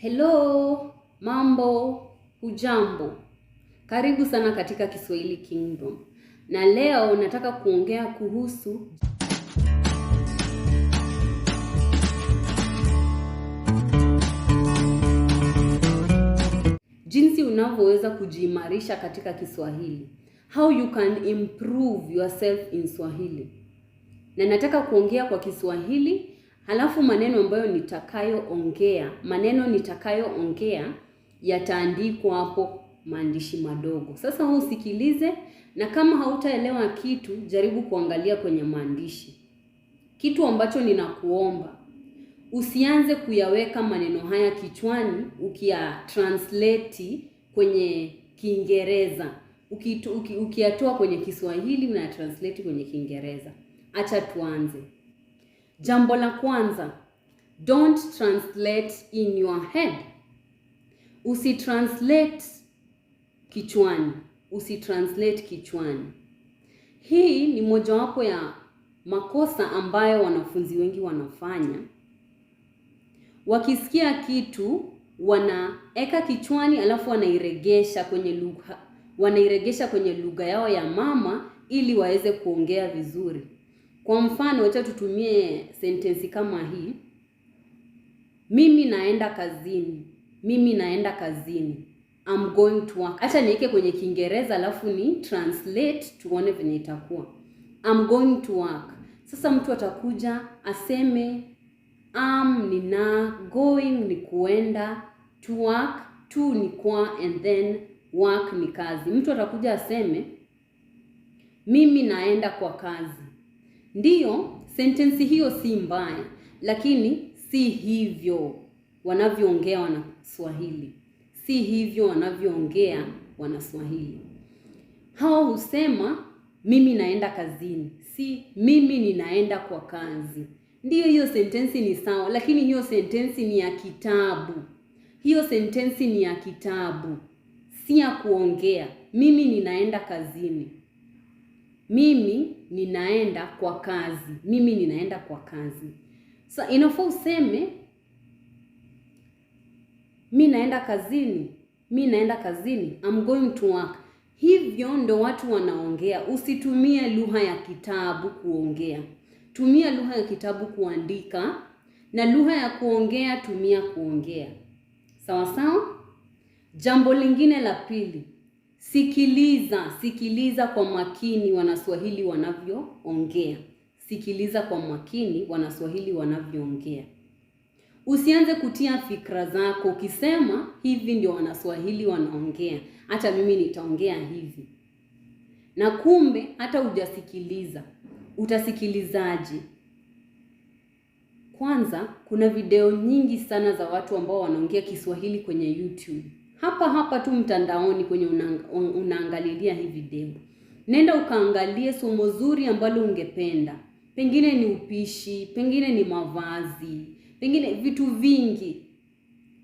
Hello, mambo, hujambo. Karibu sana katika Kiswahili Kingdom. Na leo nataka kuongea kuhusu jinsi unavyoweza kujiimarisha katika Kiswahili. How you can improve yourself in Swahili. Na nataka kuongea kwa Kiswahili, halafu maneno ambayo nitakayoongea yataandikwa hapo maandishi madogo. Sasa wewe usikilize, na kama hautaelewa kitu, jaribu kuangalia kwenye maandishi. Kitu ambacho ninakuomba, usianze kuyaweka maneno haya kichwani ukia translate kwenye Kiingereza. Ukiyatoa kwenye Kiswahili una translate kwenye Kiingereza. Acha tuanze. Jambo la kwanza, don't translate in your head. Usitranslate kichwani. Hii ni mojawapo ya makosa ambayo wanafunzi wengi wanafanya. Wakisikia kitu wanaeka kichwani alafu wanairegesha kwenye lugha yao ya mama ili waweze kuongea vizuri. Kwa mfano, acha tutumie sentensi kama hii. Mimi naenda kazini. I'm going to work. Acha niweke kwenye Kiingereza alafu ni translate tuone venye itakuwa. I'm going to work. Sasa mtu atakuja aseme going ni kuenda, to work, to ni kwa, and then work ni kazi. Mtu atakuja aseme mimi naenda kwa kazi. Ndiyo, sentensi hiyo si mbaya, lakini si hivyo wanavyoongea Wanaswahili. Hao husema mimi naenda kazini, si mimi ninaenda kwa kazi. Ndiyo, hiyo sentensi ni sawa, lakini hiyo sentensi ni ya kitabu. Si ya kuongea. Mimi ninaenda kazini. Mimi ninaenda kwa kazi. So inafaa useme mimi naenda kazini. I'm going to work. Hivyo ndo watu wanaongea. Usitumie lugha ya kitabu kuongea. Tumia lugha ya kitabu kuandika, na lugha ya kuongea tumia kuongea. Sawa sawa? Jambo lingine la pili. Sikiliza kwa makini Wanaswahili wanavyoongea. Usianze kutia fikra zako ukisema hivi ndio Wanaswahili wanaongea, hata mimi nitaongea hivi. Na kumbe hata hujasikiliza. Utasikilizaje? Kwanza, kuna video nyingi sana za watu ambao wanaongea Kiswahili kwenye YouTube. Hapa tu mtandaoni kwenye unaangalilia hii video. Nenda ukaangalie somo zuri ambalo ungependa. Pengine ni upishi, pengine ni mavazi, pengine vitu vingi.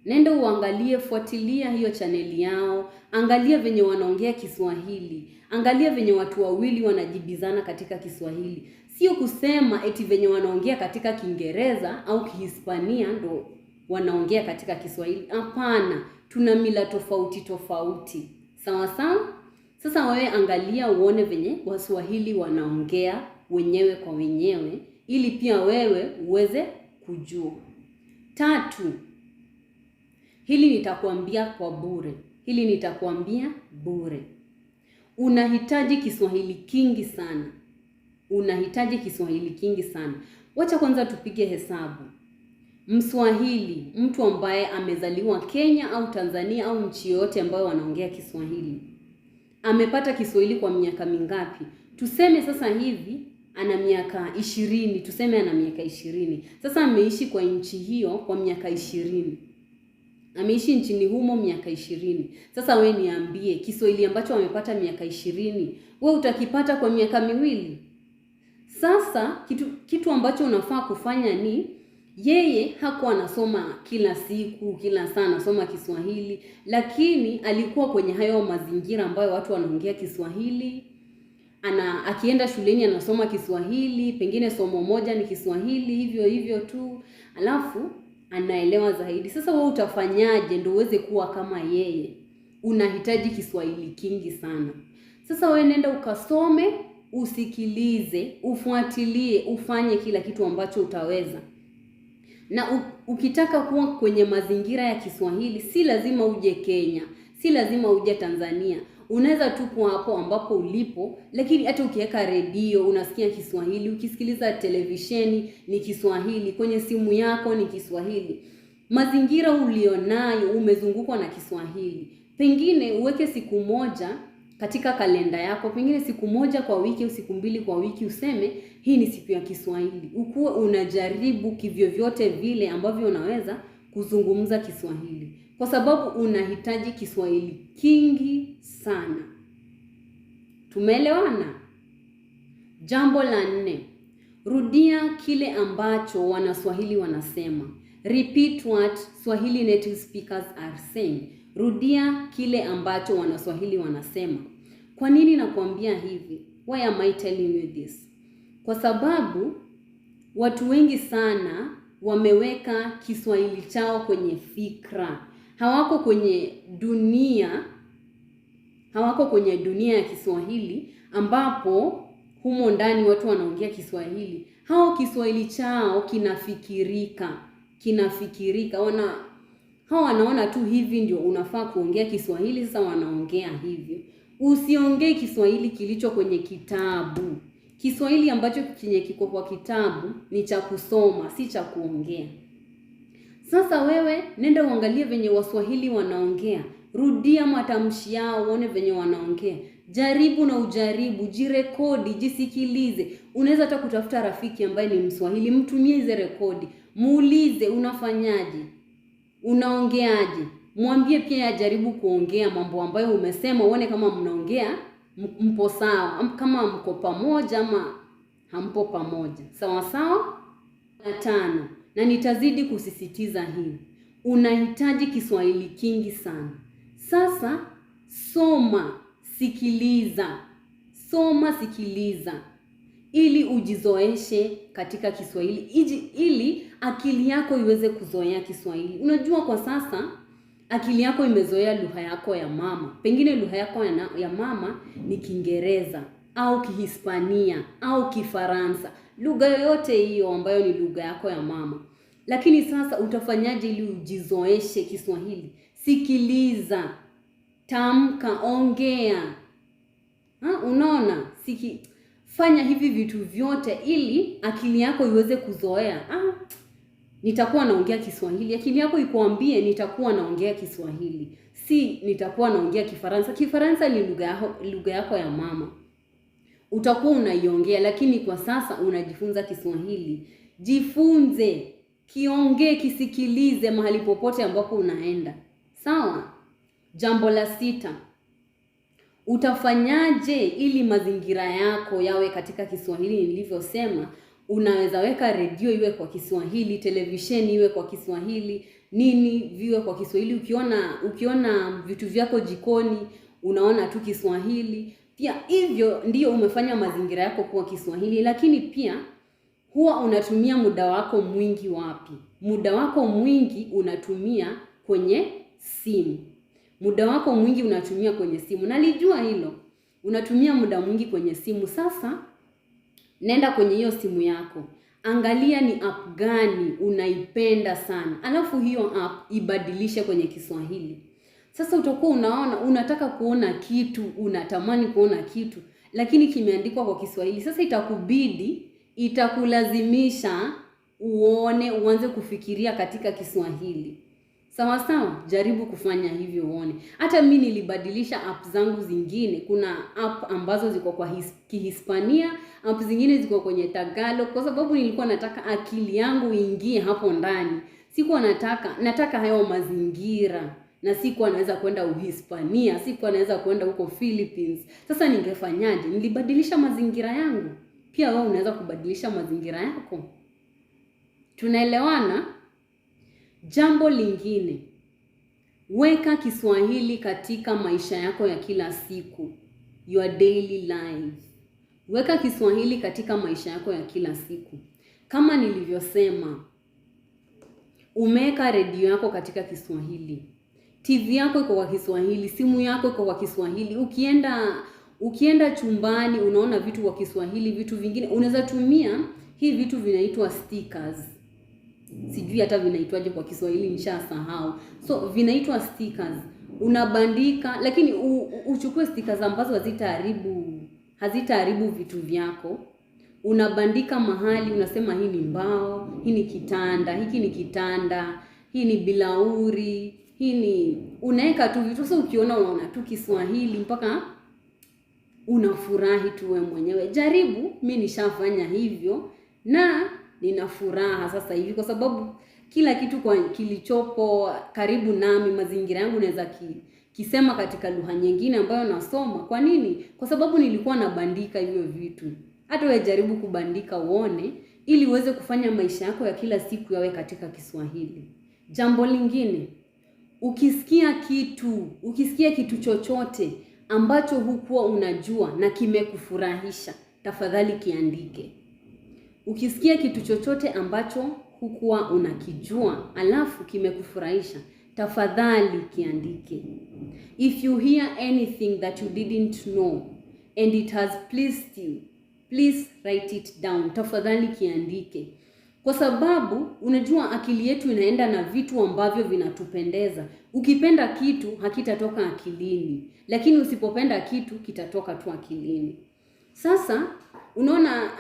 Nenda uangalie, fuatilia hiyo chaneli yao, angalia venye wanaongea Kiswahili, angalia venye watu wawili wanajibizana katika Kiswahili. Sio kusema eti venye wanaongea katika Kiingereza au Kihispania ndo wanaongea katika Kiswahili. Hapana, tuna mila tofauti. Sawa sawa? Sasa wewe angalia uone venye Waswahili wanaongea wenyewe kwa wenyewe ili pia wewe uweze kujua. 3. Hili nitakwambia bure. Unahitaji Kiswahili kingi sana. Wacha kwanza tupige hesabu. Mswahili, mtu ambaye amezaliwa Kenya au Tanzania au nchi yote ambayo wanaongea Kiswahili, amepata Kiswahili kwa miaka mingapi? Tuseme sasa hivi ana miaka 20. Sasa ameishi kwa nchi hiyo kwa miaka 20. Ameishi nchini humo miaka 20. Sasa we niambie, Kiswahili ambacho amepata miaka 20, we utakipata kwa miaka 2? Sasa kitu ambacho unafaa kufanya ni, yeye hakuwa anasoma kila siku, kila saa anasoma Kiswahili, lakini alikuwa kwenye hayo mazingira ambayo watu wanaongea Kiswahili. Akienda shuleni anasoma Kiswahili, pengine somo moja ni Kiswahili, hivyo tu. Alafu anaelewa zaidi. Sasa wewe utafanyaje ndio uweze kuwa kama yeye? Unahitaji Kiswahili kingi sana. Sasa wewe nenda ukasome, usikilize, ufuatilie, ufanye kila kitu ambacho utaweza. Na ukitaka kuwa kwenye mazingira ya Kiswahili, si lazima uje Kenya, si lazima uje Tanzania. Unaweza tu kuwa hapo ambapo ulipo, lakini hata ukiweka redio unasikia Kiswahili, ukisikiliza televisheni ni Kiswahili, kwenye simu yako ni Kiswahili. Mazingira ulionayo umezungukwa na Kiswahili. Pengine uweke siku moja katika kalenda yako, pengine siku moja kwa wiki au siku mbili kwa wiki, useme hii ni siku ya Kiswahili. Ukuwe unajaribu kivyovyote vile ambavyo unaweza kuzungumza Kiswahili, kwa sababu unahitaji Kiswahili kingi sana. Tumeelewana? Jambo la 4, rudia kile ambacho Wanaswahili wanasema. Repeat what Swahili native speakers are saying. Rudia kile ambacho Wanaswahili wanasema. Kwa nini nakwambia hivi? Why am I telling you this? Kwa sababu watu wengi sana wameweka Kiswahili chao kwenye fikra. Hawako kwenye dunia ya Kiswahili ambapo humo ndani watu wanaongea Kiswahili. Hao Kiswahili chao kinafikirika. Hao wanaona tu hivi ndio unafaa kuongea Kiswahili, sasa wanaongea hivyo. Usiongee Kiswahili kilicho kwenye kitabu. Kiswahili ambacho kiko kwa kitabu ni cha kusoma, si cha kuongea. Sasa wewe nenda uangalie venye Waswahili wanaongea. Rudia matamshi yao, uone venye wanaongea. Jaribu na ujaribu, jirekodi, jisikilize. Unaweza hata kutafuta rafiki ambaye ni Mswahili, mtumie hizo rekodi. Muulize unafanyaje? Unaongeaje? Mwambie pia ajaribu kuongea mambo ambayo umesema, uone kama mnaongea mpo sawa, kama mko pamoja ama hampo pamoja. Sawa sawa? 5, na nitazidi kusisitiza hii. Unahitaji Kiswahili kingi sana. Sasa soma, sikiliza. Soma, sikiliza ili ujizoeshe katika Kiswahili, ili akili yako iweze kuzoea Kiswahili. Unajua kwa sasa akili yako imezoea lugha yako ya mama. Pengine lugha yako ya mama ni Kiingereza au Kihispania au Kifaransa. Lugha yoyote hiyo ambayo ni lugha yako ya mama. Lakini sasa utafanyaje ili ujizoeshe Kiswahili? Sikiliza, tamka, ongea. Unaona? Fanya hivi vitu vyote ili akili yako iweze kuzoea. Nitakuwa naongea Kiswahili. Akili yako ikuambie nitakuwa naongea Kiswahili, si nitakuwa naongea Kifaransa. Kifaransa ni lugha yako ya mama. Utakuwa unaiongea, lakini kwa sasa unajifunza Kiswahili. Jifunze, kiongee, kisikilize mahali popote ambapo unaenda. Sawa? Jambo la 6. Utafanyaje ili mazingira yako yawe katika Kiswahili? Nilivyosema, unaweza weka redio iwe kwa Kiswahili, televisheni iwe kwa Kiswahili, nini viwe kwa Kiswahili. Ukiona vitu vyako jikoni, unaona tu Kiswahili. Pia hivyo ndio umefanya mazingira yako kuwa Kiswahili. Lakini pia huwa unatumia muda wako mwingi wapi? Muda wako mwingi unatumia kwenye simu. Muda wako mwingi unatumia kwenye simu. Nalijua hilo. Unatumia muda mwingi kwenye simu. Sasa nenda kwenye hiyo simu yako. Angalia ni app gani unaipenda sana. Alafu hiyo app ibadilishe kwenye Kiswahili. Sasa utakuwa unaona, unataka kuona kitu, unatamani kuona kitu, lakini kimeandikwa kwa Kiswahili. Sasa itakulazimisha uanze kufikiria katika Kiswahili. Sawa sawa? Jaribu kufanya hivyo uone. Hata mimi nilibadilisha app zangu zingine. Kuna app ambazo ziko kwa Kihispania, app zingine ziko kwenye Tagalog, kwa sababu nilikuwa nataka akili yangu iingie hapo ndani. Sikuwa nataka hayo mazingira, na sikuwa naweza kwenda Uhispania, sikuwa naweza kwenda huko Philippines. Sasa ningefanyaje? Nilibadilisha mazingira yangu. Pia wewe unaweza kubadilisha mazingira yako. Tunaelewana? Jambo lingine, weka Kiswahili katika maisha yako ya kila siku, your daily life. Weka Kiswahili katika maisha yako ya kila siku. Kama nilivyosema, umeweka redio yako katika Kiswahili, TV yako iko kwa Kiswahili, simu yako iko kwa Kiswahili. Ukienda chumbani unaona vitu kwa Kiswahili, vitu vingine unaweza tumia hii vitu vinaitwa stickers. Sijui hata vinaitwaje kwa Kiswahili, nishasahau. So vinaitwa stickers. Unabandika, lakini uchukue stickers ambazo hazitaharibu vitu vyako. Unabandika mahali, unasema hii ni mbao, hii ni kitanda, hiki ni kitanda, hii ni bilauri, hii ni, unaweka tu vitu. Sasa unaona tu Kiswahili mpaka unafurahi tu wewe mwenyewe. Jaribu, mimi nishafanya hivyo na nina furaha sasa hivi kwa sababu kila kitu kwa kilichopo karibu nami, mazingira yangu naweza kisema katika lugha nyingine ambayo nasoma. Kwa nini? Kwa sababu nilikuwa nabandika hivyo vitu. Hata wewe jaribu kubandika uone, ili uweze kufanya maisha yako ya kila siku yawe katika Kiswahili. Jambo lingine, ukisikia kitu chochote ambacho hukuwa unajua na kimekufurahisha, tafadhali kiandike. Ukisikia kitu chochote ambacho hukuwa unakijua alafu kimekufurahisha, tafadhali kiandike. If you hear anything that you didn't know and it has pleased you, please write it down. Tafadhali kiandike. Kwa sababu unajua akili yetu inaenda na vitu ambavyo vinatupendeza. Ukipenda kitu hakitatoka akilini, lakini usipopenda kitu kitatoka tu akilini. Sasa unaona,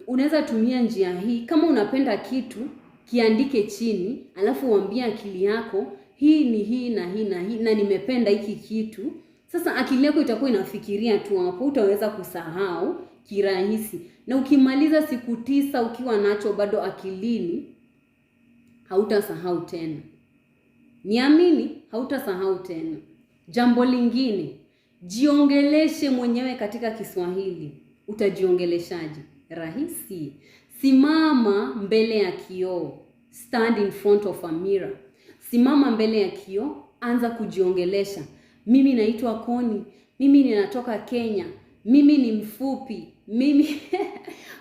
unaweza tumia njia hii. Kama unapenda kitu, kiandike chini, alafu uambie akili yako hii ni hii na hii na hii na nimependa hiki kitu. Sasa akili yako itakuwa inafikiria tu hapo, utaweza kusahau kirahisi. Na ukimaliza siku 9 ukiwa nacho bado akilini, hautasahau tena. Niamini, hautasahau tena. Jambo lingine, jiongeleshe mwenyewe katika Kiswahili. Utajiongeleshaje? Rahisi. Simama mbele ya kioo. Stand in front of a mirror. Simama mbele ya kioo, anza kujiongelesha. Mimi naitwa Koni, mimi ninatoka Kenya, mimi ni mfupi, mimi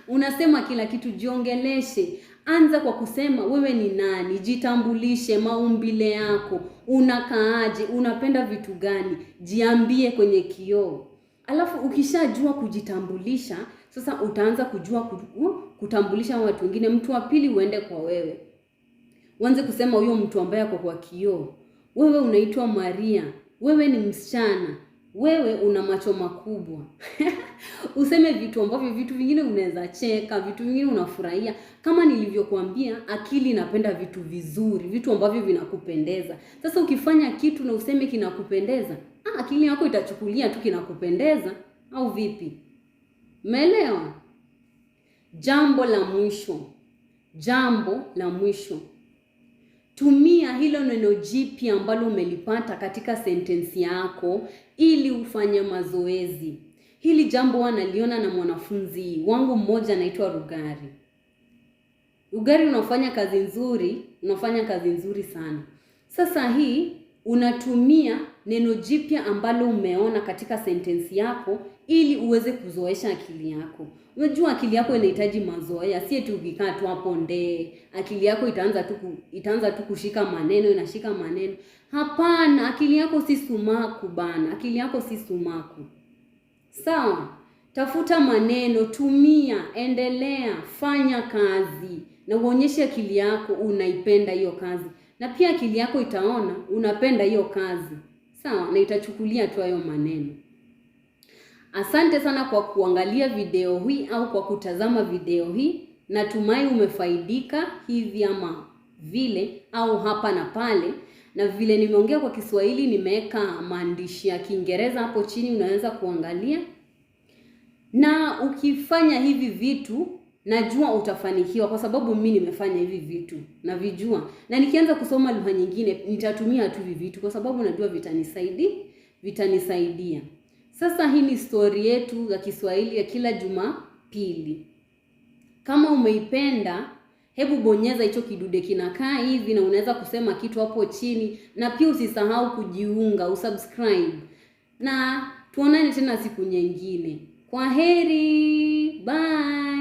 unasema kila kitu, jiongeleshe. Anza kwa kusema wewe ni nani, jitambulishe, maumbile yako, unakaaje, unapenda vitu gani, jiambie kwenye kioo. Alafu ukishajua kujitambulisha, sasa utaanza kujua kutambulisha watu wengine. Mtu wa pili uende kwa wewe. Uanze kusema huyo mtu ambaye ako kwa kioo. Wewe unaitwa Maria, wewe ni msichana, wewe una macho makubwa. Useme vitu ambavyo vitu vingine unaweza cheka, vitu vingine unafurahia. Kama nilivyokuambia, akili inapenda vitu vizuri, vitu ambavyo vinakupendeza. Sasa ukifanya kitu na useme kinakupendeza, akili yako itachukulia tu kinakupendeza, au vipi? Umeelewa? Jambo la mwisho. Tumia hilo neno jipya ambalo umelipata katika sentensi yako ili ufanye mazoezi. Hili jambo wanaliona na mwanafunzi wangu mmoja anaitwa Rugari. Rugari, unafanya kazi nzuri sana. Sasa hii unatumia neno jipya ambalo umeona katika sentensi yako ili uweze kuzoesha akili yako. Unajua akili yako inahitaji mazoea, si eti ukikaa tu hapo ndee akili yako itaanza tu kushika maneno, inashika maneno. Hapana, akili yako si sumaku bana. Akili yako si sumaku. Sawa? Tafuta maneno, tumia, endelea, fanya kazi na uonyeshe akili yako unaipenda hiyo kazi. Na pia akili yako itaona unapenda hiyo kazi. Sawa? Na itachukulia tu hayo maneno. Asante sana kwa kuangalia video hii au kwa kutazama video hii. Natumai umefaidika hivi ama vile au hapa na pale. Na vile nimeongea kwa Kiswahili nimeweka maandishi ya Kiingereza hapo chini, unaweza kuangalia. Na ukifanya hivi vitu najua utafanikiwa kwa sababu mimi nimefanya hivi vitu na vijua. Na nikianza kusoma lugha nyingine nitatumia tu hivi vitu kwa sababu najua vitanisaidia. Sasa hii ni story yetu ya Kiswahili ya kila Jumapili. Kama umeipenda, hebu bonyeza hicho kidude kinakaa hivi na unaweza kusema kitu hapo chini, na pia usisahau kujiunga, usubscribe. Na tuonane tena siku nyingine. Kwaheri, bye.